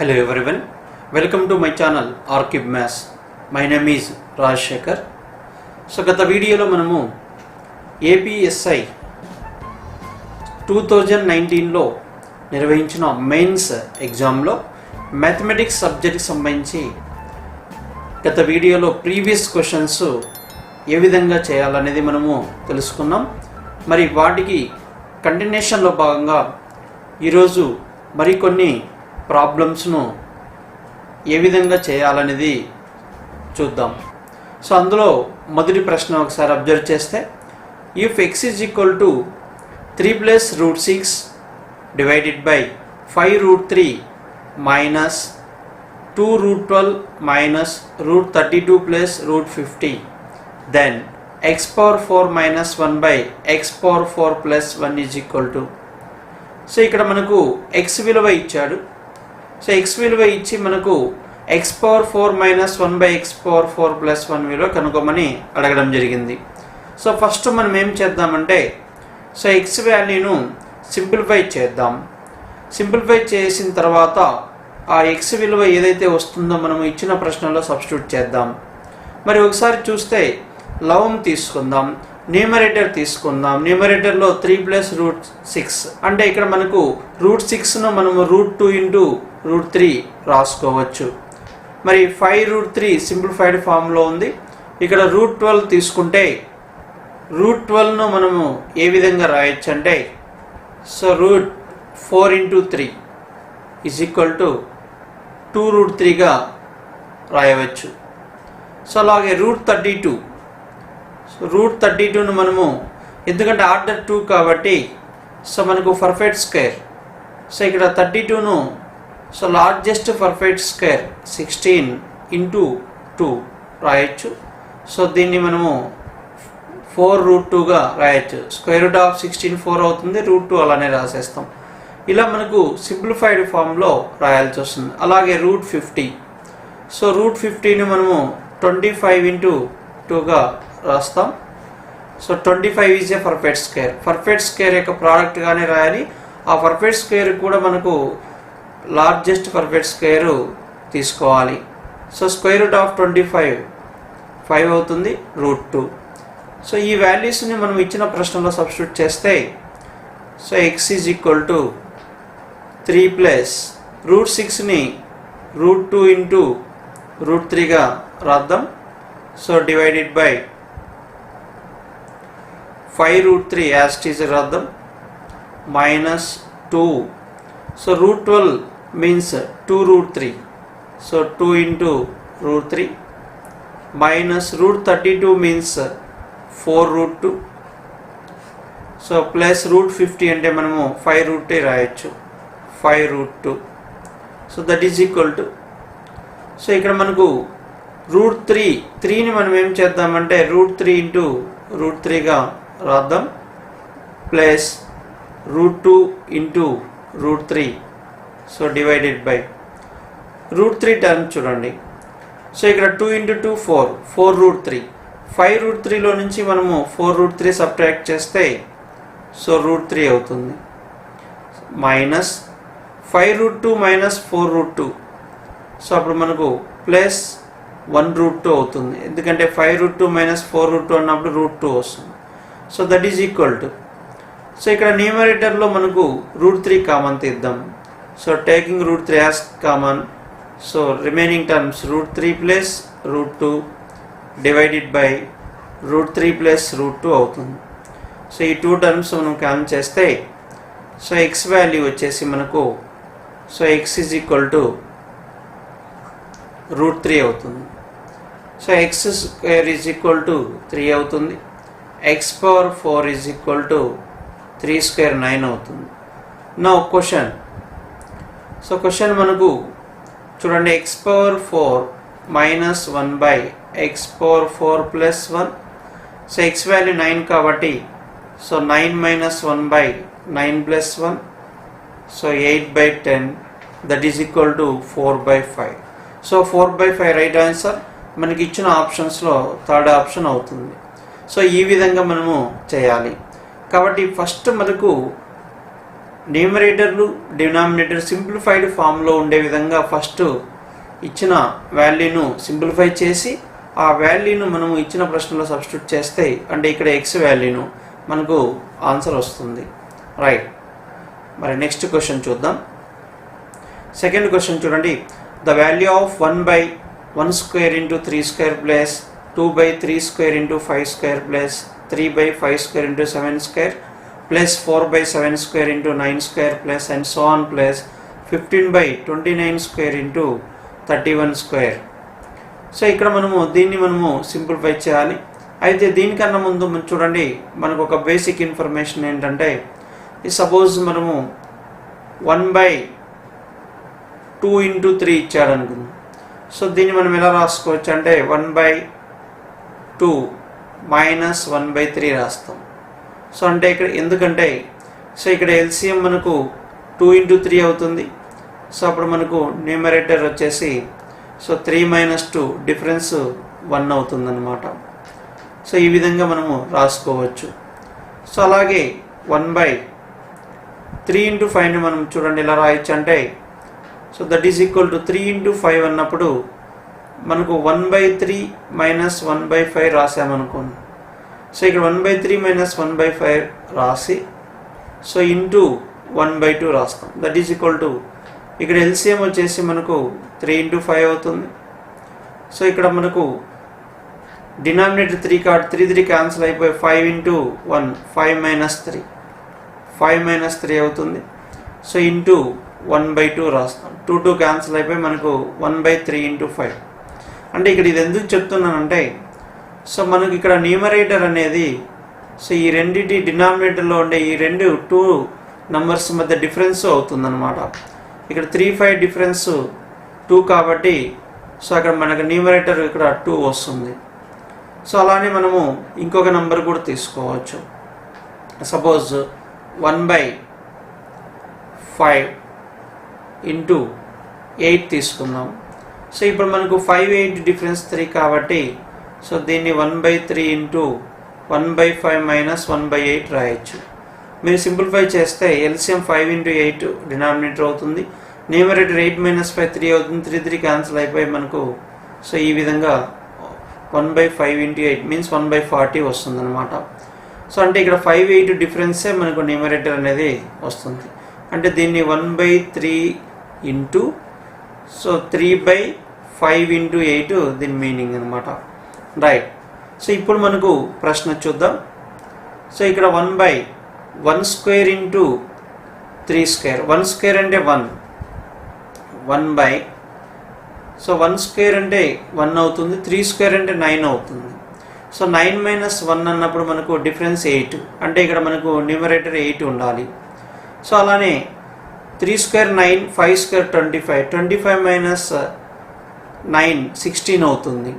Hello everyone, welcome to my channel Archive Maths. My name is Rajshekhar. So గత వీడియోలో మనము APSI 2019లో నిర్వహించిన mains ఎగ్జామ్లో మ్యాథమెటిక్స్ సబ్జెక్ట్కి సంబంధించి గత వీడియోలో ప్రీవియస్ క్వశ్చన్స్ ఏ విధంగా చేయాలనేది మనము తెలుసుకున్నాం. మరి వాటికి కంటిన్యూషన్లో భాగంగా ఈరోజు మరికొన్ని ప్రాబ్లమ్స్ను ఏ విధంగా చేయాలనేది చూద్దాం. సో అందులో మొదటి ప్రశ్న ఒకసారి అబ్జర్వ్ చేస్తే, if x is equal to 3 plus root 6 divided by 5 root 3 minus 2 root 12 minus root 32 plus root 50 then x power 4 minus 1 by x power 4 plus 1 is equal to. So ఇక్కడ మనకు x విలువ ఇచ్చాడు. So x విలువ ఇచ్చి మనకు x power 4 minus 1 by x power 4 plus 1 విలువ కనుక్కోమని అడగడం జరిగింది. సో ఫస్ట్ మనం ఏం చేద్దామంటే, సో x వాల్యూను సింప్లిఫై చేద్దాం. సింప్లిఫై చేసిన తర్వాత ఆ x విలువ ఏదైతే వస్తుందో మనం ఇచ్చిన ప్రశ్నలో సబ్స్టిట్యూట్ చేద్దాం. మరి ఒకసారి చూస్తే లవం తీసుకుందాం, న్యూమరేటర్ తీసుకుందాం. న్యూమరేటర్లో 3 ప్లస్ రూట్ 6 అంటే ఇక్కడ మనకు రూట్ 6ను మనము రూట్ 2 ఇంటూ రూట్ 3 రాసుకోవచ్చు. మరి 5 రూట్ 3 సింప్లిఫైడ్ ఫామ్లో ఉంది. ఇక్కడ రూట్ 12 తీసుకుంటే రూట్ 12ను మనము ఏ విధంగా రాయొచ్చు అంటే, so root 4 into 3 is equal to 2 root 3గా రాయవచ్చు. సో అలాగే రూట్ 32, సో రూట్ 32ను మనము ఎందుకంటే ఆర్డర్ 2 కాబట్టి సో మనకు పర్ఫెక్ట్ స్క్వేర్. సో ఇక్కడ 32ను so largest perfect square 16 into 2 రాయొచ్చు. సో దీన్ని మనము 4 రూట్ 2గా రాయొచ్చు. స్క్వేర్ రూట్ ఆఫ్ 16 4 అవుతుంది, రూట్ 2 అలానే రాసేస్తాం. ఇలా మనకు సింప్లిఫైడ్ ఫామ్లో రాయాల్సి వస్తుంది. అలాగే రూట్ 50, సో రూట్ 50ని మనము 25 ఇంటూ 2గా రాస్తాం. So 25 is a perfect square. Perfect square యొక్క ప్రోడక్ట్గానే రాయాలి. ఆ పర్ఫెక్ట్ స్క్వేర్ కూడా మనకు లార్జెస్ట్ పర్ఫెక్ట్ స్క్వేర్ తీసుకోవాలి. సో స్క్వేర్ రూట్ ఆఫ్ 25 5 అవుతుంది, రూట్ 2. సో ఈ వాల్యూస్ని మనం ఇచ్చిన ప్రశ్నలో సబ్స్టిట్యూట్ చేస్తే, so x is equal to 3 plus root 6ని రూట్ 2 ఇంటూ రూట్ 3గా రాద్దాం. So divided by 5 root 3 as it is రాద్దాం, minus 2. So root 12 means 2 root 3, so 2 into root 3 minus root 32 means 4 root 2. So plus root 50 అంటే మనము 5 root 3 రాయొచ్చు, 5 root 2. So that is equal to, so ఇక్కడ మనకు route 3ని మనం ఏం చేద్దామంటే route 3 into root 3గా రాద్దాం, plus root 2 into root 3. So divided by root 3 term చూడండి. సో ఇక్కడ 2 ఇంటూ 2 4 రూట్ 3. 5 రూట్ 3లో నుంచి మనము 4 రూట్ 3 సబ్ట్రాక్ట్ చేస్తే సో రూట్ 3 అవుతుంది, minus 5 root 2 minus 4 root 2. So అప్పుడు మనకు ప్లస్ 1 రూట్ 2 అవుతుంది. ఎందుకంటే 5 రూట్ 2 మైనస్ 4 రూట్ 2 అన్నప్పుడు రూట్ 2 వస్తుంది. So that is equal to, so ఇక్కడ న్యూమరేటర్లో మనకు రూట్ 3 కామన్ తీద్దాం. So taking root 3 as common, so remaining terms root 3 plus root 2 divided by root 3 plus root 2 అవుతుంది. సో ఈ 2 టర్మ్స్ మనం కామన్ చేస్తే సో ఎక్స్ వాల్యూ వచ్చేసి మనకు so X is equal to root 3 అవుతుంది. So X square is equal to 3 అవుతుంది. X power 4 is equal to 3 square 9 అవుతుంది. Now question. So question మనకు చూడండి, X power 4 minus 1 by X power 4 plus 1. So X value 9 కాబట్టి so 9 minus 1 by 9 plus 1, so 8 by 10 that is equal to 4 by 5. So 4 by 5 right answer మనకి ఇచ్చిన ఆప్షన్స్లో third option అవుతుంది. So ఈ విధంగా మనము చేయాలి. కాబట్టి ఫస్ట్ మనకు న్యూమరేటర్లు డినామినేటర్ సింప్లిఫైడ్ ఫామ్లో ఉండే విధంగా ఫస్ట్ ఇచ్చిన వాల్యూను సింప్లిఫై చేసి ఆ వాల్యూను మనము ఇచ్చిన ప్రశ్నలో సబ్స్టిట్యూట్ చేస్తే అంటే ఇక్కడ ఎక్స్ వాల్యూను మనకు ఆన్సర్ వస్తుంది. రైట్. మరి నెక్స్ట్ క్వశ్చన్ చూద్దాం. సెకండ్ క్వశ్చన్ చూడండి. The value of 1/1 square into 3 square plus 2/3 square into 5 square plus 3/5 square into 7 square plus 4/7 square into 9 square plus and so on plus 15/29 square into 31 square. So ఇక్కడ దీన్ని మనము simplify చేయాలి. అయితే దీనికన్నా ముందు చూడండి, మనకు ఒక బేసిక్ ఇన్ఫర్మేషన్ ఏంటంటే, సపోజ్ మనము 1/2 ఇంటూ 3 ఇచ్చాడు అనుకుందాం. సో దీన్ని మనం ఎలా రాసుకోవచ్చు అంటే 1/2 మైనస్ 1/3 రాస్తాం. సో అంటే ఇక్కడ ఎందుకంటే ఇక్కడ ఎల్సిఎం మనకు 2 ఇంటూ 3 అవుతుంది. సో అప్పుడు మనకు న్యూమరేటర్ వచ్చేసి 3 - 2 డిఫరెన్స్ 1 అవుతుంది అన్నమాట. సో ఈ విధంగా మనము రాసుకోవచ్చు. సో అలాగే 1/3 ఇంటూ 5ని మనం చూడండి ఎలా రాయొచ్చు అంటే, so that is equal to 3 into 5 అన్నప్పుడు మనకు 1/3 మైనస్ 1/5 రాసామనుకోండి. సో ఇక్కడ 1/3 మైనస్ 1/5 రాసి సో ఇంటూ 1/2 రాస్తాం. దట్ ఈజ్ ఈక్వల్ టు ఇక్కడ ఎల్సిఎం వచ్చేసి మనకు 3 ఇంటూ 5 అవుతుంది. సో ఇక్కడ మనకు డినామినేటర్ 3 కాబట్టి 3 క్యాన్సిల్ అయిపోయి 5 ఇంటూ 1 5 - 3 అవుతుంది. సో ఇంటూ 1/2 రాస్తాం. 2 క్యాన్సిల్ అయిపోయి మనకు 1/3 ఇంటూ 5. అంటే ఇక్కడ ఇది ఎందుకు చెప్తున్నానంటే, సో మనకి ఇక్కడ న్యూమరేటర్ అనేది ఈ రెండింటి డినామినేటర్లో ఉండే ఈ 2 నంబర్స్ మధ్య డిఫరెన్స్ అవుతుందన్నమాట. ఇక్కడ 3, 5 డిఫరెన్స్ 2 కాబట్టి సో అక్కడ మనకు న్యూమరేటర్ ఇక్కడ 2 వస్తుంది. సో అలానే మనము ఇంకొక నంబర్ కూడా తీసుకోవచ్చు. సపోజ్ 1/5 ఇంటూ 8 తీసుకుందాం. సో ఇప్పుడు మనకు 5, 8 డిఫరెన్స్ 3 కాబట్టి సో దీన్ని 1/3 ఇంటూ 1/5 మైనస్ 1/8 రాయొచ్చు. మీరు సింప్లిఫై చేస్తే ఎల్సిఎం 5 ఇంటూ 8 డినామినేటర్ అవుతుంది. న్యూమరేటర్ 8 - 5 3 అవుతుంది. 3 క్యాన్సిల్ అయిపోయి మనకు సో ఈ విధంగా 1/5 ఇంటూ 8 మీన్స్ 1/40 వస్తుంది అనమాట. సో అంటే ఇక్కడ 5, 8 డిఫరెన్సే మనకు న్యూమరేటర్ అనేది వస్తుంది. అంటే దీన్ని 1/3 ఇంటూ 3/5 ఇంటూ 8 దీని మీనింగ్ అనమాట. రైట్. సో ఇప్పుడు మనకు ప్రశ్న చూద్దాం. సో ఇక్కడ 1/1 స్క్వేర్ ఇంటూ 3 స్క్వేర్. 1 స్క్వేర్ అంటే 1 1 స్క్వేర్ అంటే 1 అవుతుంది. 3 స్క్వేర్ అంటే 9 అవుతుంది. సో 9 - 1 అన్నప్పుడు మనకు డిఫరెన్స్ 8. అంటే ఇక్కడ మనకు న్యూమరేటర్ 8 ఉండాలి. సో అలానే 3 స్క్వేర్ 9, 5 స్క్వేర్ 25. 25 మైనస్ 9 16 అవుతుంది.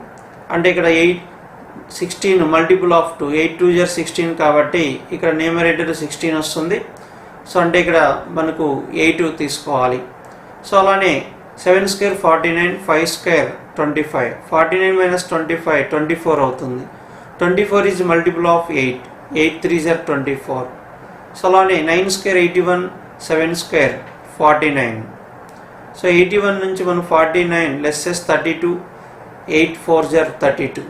అంటే ఇక్కడ 16 మల్టిపుల్ ఆఫ్ 2. 8 2 16 కాబట్టి ఇక్కడ న్యూమరేటర్ 16 వస్తుంది. సో అంటే ఇక్కడ మనకు 8 తీసుకోవాలి. సో అలానే 7 స్క్వేర్ 49, 5 స్క్వేర్ 25. 49 మైనస్ 25 24 అవుతుంది. 24 ఈజ్ మల్టిపుల్ ఆఫ్ 8. 8 3 24. సో అలానే 9 స్క్వేర్ 81, 7 స్క్వేర్ 49. సో 81 నుంచి మనం 49 లెస్సెస్ 32, 8 4 32.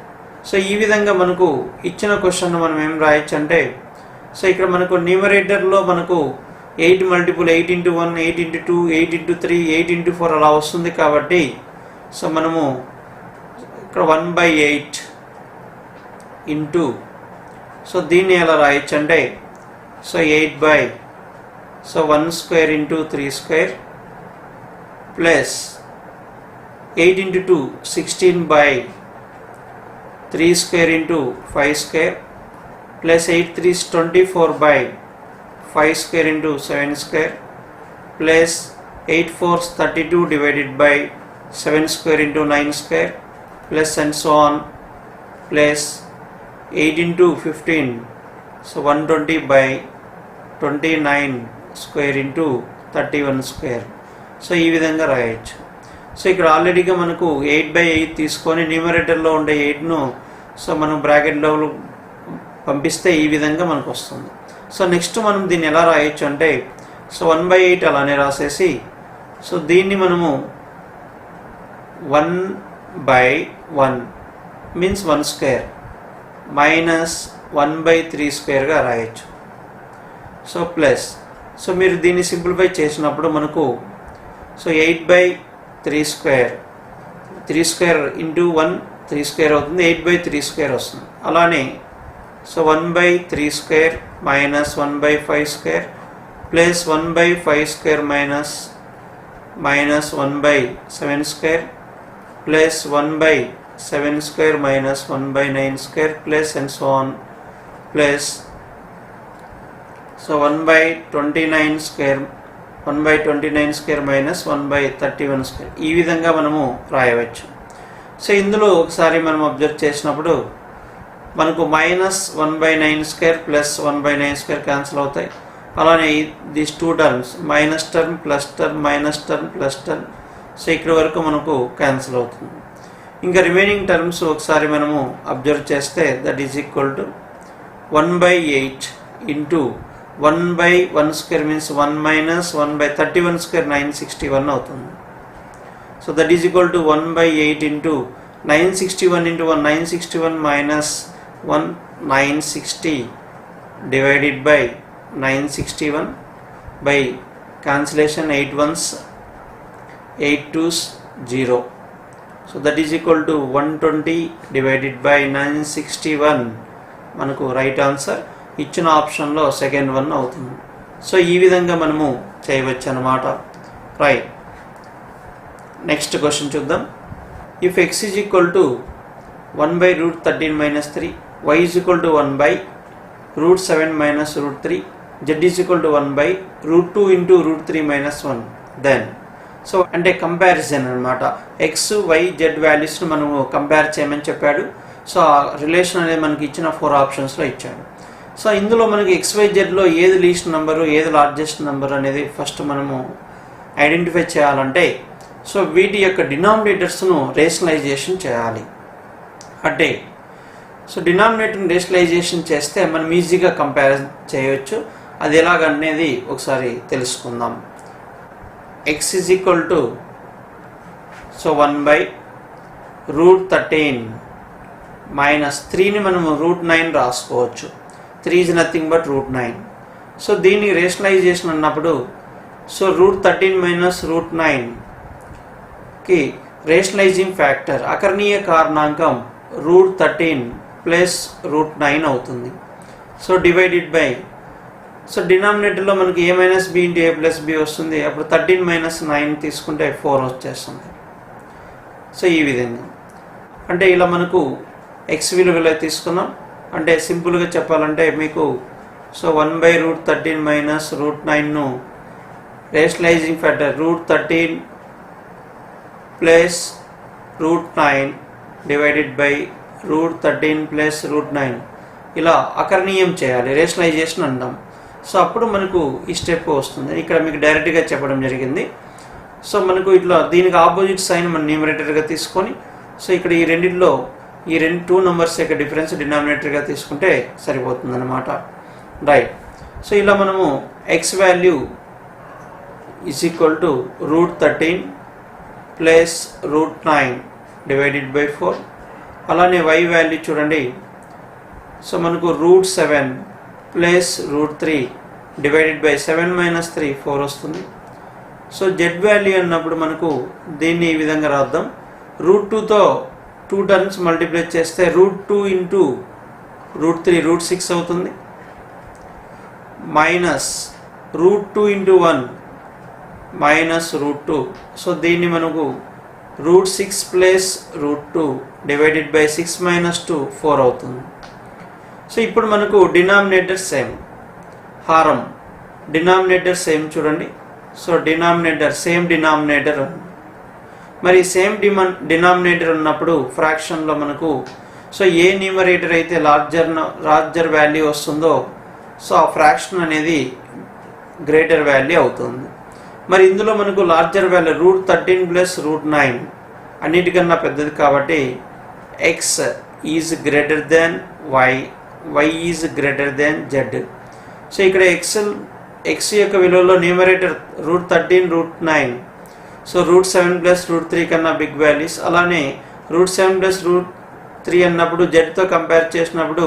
సో ఈ విధంగా మనకు ఇచ్చిన క్వశ్చన్ మనం ఏం రాయొచ్చు అంటే, సో ఇక్కడ మనకు న్యూమరేటర్లో మనకు 8 multiple 8 into 1, 8 into 2, 8 into 3, 8 into 4 అలా వస్తుంది కాబట్టి సో మనము ఇక్కడ 1/8 ఇంటూ సో దీన్ని ఎలా రాయొచ్చు అంటే, so 1 square into 3 square plus 8 into 2 16/3 square into 5 square plus 8 3 24/5 square into 7 square plus 8 4 32 divided by 7 square into 9 square plus and so on plus 8 into 15 so 120/29 square into 31 square. So ఈ విధంగా రాయొచ్చు. So ఇక్కడ ఆల్రెడీగా మనకు 8/8 తీసుకొని న్యూమరేటర్లో ఉండే 8ను so మనం బ్రాకెట్లో పంపిస్తే ఈ విధంగా మనకు వస్తుంది. సో నెక్స్ట్ మనం దీన్ని ఎలా రాయొచ్చు అంటే, సో 1/8 అలానే రాసేసి సో దీన్ని మనము 1/1 మీన్స్ 1 స్క్వేర్ మైనస్ 1/3 స్క్వేర్గా రాయొచ్చు. సో ప్లస్ సో మీరు దీన్ని సింప్లిఫై చేసినప్పుడు మనకు so 8/3 square 3 square into 1 3 square అవుతుంది, 8/3 స్క్వేర్ వస్తుంది. అలానే so 1/3 square minus 1/5 square plus 1/5 square minus 1/7 square plus 1/7 square minus 1/9 square plus and so on plus so 1/29 square 1/29 square minus 1/31 square ఈ విధంగా మనము రాయవచ్చు. సో ఇందులో ఒకసారి మనం అబ్జర్వ్ చేసినప్పుడు మనకు minus 1/9 square plus 1/9 square cancel అవుతాయి. అలానే these two terms minus term plus term minus term plus term so ఇక్కడ వరకు మనకు క్యాన్సిల్ అవుతుంది. ఇంకా రిమైనింగ్ టర్మ్స్ ఒకసారి మనము అబ్జర్వ్ చేస్తే that is equal to 1/8 into 1/1 square means 1 minus 1/31 square 961 అవుతుంది. So that is equal to 1/8 into 961 into 1 961 minus 1 960 divided by 961 by cancellation 8 ones 8 twos 0. So that is equal to 120 divided by 961 మనకు right answer ఇచ్చిన ఆప్షన్లో second one అవుతుంది. So ఈ విధంగా మనము చేయవచ్చు అన్నమాట. రైట్, నెక్స్ట్ క్వశ్చన్ చూద్దాం. If x is equal to 1/√13 minus 3, y is equal to 1/√7 minus √3, z is equal to 1/√2 into √3 minus 1, then so అంటే కంపారిజన్ అనమాట. ఎక్స్ వై జెడ్ వాల్యూస్ని మనము కంపేర్ చేయమని చెప్పాడు. సో ఆ రిలేషన్ అనేది మనకి ఇచ్చిన 4 ఆప్షన్స్లో ఇచ్చాడు. సో ఇందులో మనకి XYZలో ఏది లీస్ట్ నెంబరు ఏది లార్జెస్ట్ నెంబర్ అనేది ఫస్ట్ మనము ఐడెంటిఫై చేయాలంటే సో వీటి యొక్క డినామినేటర్స్ను రేషనలైజేషన్ చేయాలి. అంటే సో డినామినేటర్ని రేషనలైజేషన్ చేస్తే మనం ఈజీగా కంపేర్ చేయవచ్చు. అది ఎలాగనేది ఒకసారి తెలుసుకుందాం. x is equal to so 1/√13 minus 3ని మనము √9 రాసుకోవచ్చు. 3 is nothing but √9. సో దీన్ని రేషనలైజేషన్ అన్నప్పుడు సో √13 మైనస్ √9కి రేషనలైజింగ్ ఫ్యాక్టర్ అకర్ణీయ కారణాంకం √13 ప్లస్ √9 అవుతుంది. సో డివైడెడ్ బై సో డినామినేటర్లో మనకి a minus b into a plus b వస్తుంది. అప్పుడు 13 మైనస్ 9 తీసుకుంటే 4 వచ్చేస్తుంది. సో ఈ విధంగా అంటే ఇలా మనకు ఎక్స్ విలువలో తీసుకున్నాం. అంటే సింపుల్గా చెప్పాలంటే మీకు సో 1/√13 మైనస్ √9ను rationalising factor √13 plus √9 divided by √13 plus √9 ఇలా అకర్ణీయం చేయాలి, రేషనలైజేషన్ అంటాం. సో అప్పుడు మనకు ఈ స్టెప్ వస్తుంది. ఇక్కడ మీకు డైరెక్ట్గా చెప్పడం జరిగింది. సో మనకు ఇట్లా దీనికి ఆపోజిట్ సైన్ మనం న్యూమరేటర్గా తీసుకొని సో ఇక్కడ ఈ రెండింటిలో ఈ 2 నెంబర్స్ యొక్క డిఫరెన్స్ డినామినేటర్గా తీసుకుంటే సరిపోతుంది అన్నమాట. రైట్, సో ఇలా మనము X value is equal to √13 plus √9 divided by 4. అలానే వై వాల్యూ చూడండి. సో మనకు √7 ప్లస్ √3 డివైడెడ్ బై 7 మైనస్ 3 4 వస్తుంది. సో జెడ్ వాల్యూ అన్నప్పుడు మనకు దీన్ని ఈ విధంగా రాద్దాం. √2తో 2 టర్మ్స్ మల్టిప్లై చేస్తే √2 ఇంటూ √3 √6 అవుతుంది. Minus √2 into 1 minus √2. సో దీన్ని మనకు √6 ప్లస్ √2 డివైడెడ్ బై 6 మైనస్ 2 4 అవుతుంది. సో ఇప్పుడు మనకు డినామినేటర్ సేమ్, హారం డినామినేటర్ సేమ్ చూడండి. సో డినామినేటర్ సేమ్ డినామినేటర్, మరి సేమ్ డినామినేటర్ ఉన్నప్పుడు ఫ్రాక్షన్లో మనకు సో ఏ న్యూమరేటర్ అయితే లార్జర్ వాల్యూ వస్తుందో సో ఆ ఫ్రాక్షన్ అనేది గ్రేటర్ వాల్యూ అవుతుంది. మరి ఇందులో మనకు లార్జర్ వాల్యూ √13 ప్లస్ √9 అన్నిటికన్నా పెద్దది కాబట్టి x is greater than y, y is greater than z. So ఇక్కడ ఎక్స్ యొక్క విలువలో న్యూమరేటర్ √13 √9, సో √7 + √3 కన్నా బిగ్ వాల్యూస్. అలానే √7 + √3 అన్నప్పుడు జెడ్తో కంపేర్ చేసినప్పుడు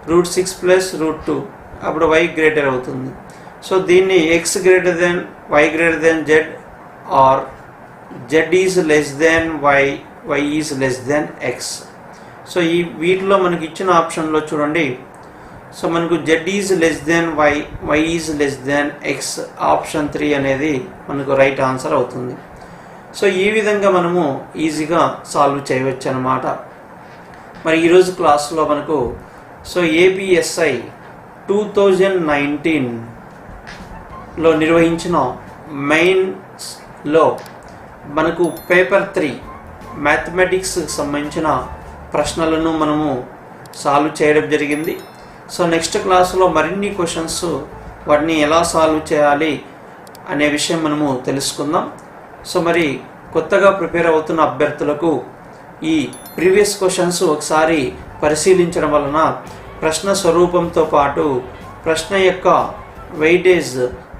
√6 + √2, అప్పుడు y గ్రేటర్ అవుతుంది. సో దీన్ని x greater than y greater than z or z is less than y, y is less than x. So ఈ వీటిలో మనకి ఇచ్చిన ఆప్షన్లో చూడండి, సో మనకు z is less than y, y is less than x, option 3 అనేది మనకు right answer అవుతుంది. సో ఈ విధంగా మనము ఈజీగా సాల్వ్ చేయవచ్చు అన్నమాట. మరి ఈరోజు క్లాస్లో మనకు సో APSI 2019లో నిర్వహించిన మెయిన్స్లో మనకు పేపర్ 3 మ్యాథమెటిక్స్కి సంబంధించిన ప్రశ్నలను మనము సాల్వ్ చేయడం జరిగింది. సో నెక్స్ట్ క్లాస్లో మరిన్ని క్వశ్చన్స్ వాటిని ఎలా సాల్వ్ చేయాలి అనే విషయం మనము తెలుసుకుందాం. సో మరి కొత్తగా ప్రిపేర్ అవుతున్న అభ్యర్థులకు ఈ ప్రీవియస్ క్వశ్చన్స్ ఒకసారి పరిశీలించడం వలన ప్రశ్న స్వరూపంతో పాటు ప్రశ్న యొక్క వెయిటేజ్,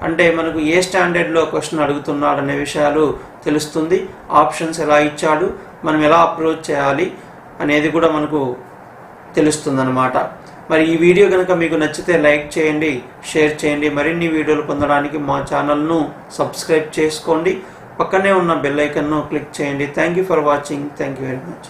అంటే మనకు ఏ స్టాండర్డ్లో క్వశ్చన్ అడుగుతున్నాడు అనే విషయాలు తెలుస్తుంది. ఆప్షన్స్ ఎలా ఇచ్చాడు, మనం ఎలా అప్రోచ్ చేయాలి అనేది కూడా మనకు తెలుస్తుందన్నమాట. మరి ఈ వీడియో కనుక మీకు నచ్చితే లైక్ చేయండి, షేర్ చేయండి. మరిన్ని వీడియోలు పొందడానికి మా ఛానల్ను సబ్స్క్రైబ్ చేసుకోండి. పక్కనే ఉన్న బెల్ ఐకన్ను క్లిక్ చేయండి. Thank you for watching. Thank you very much.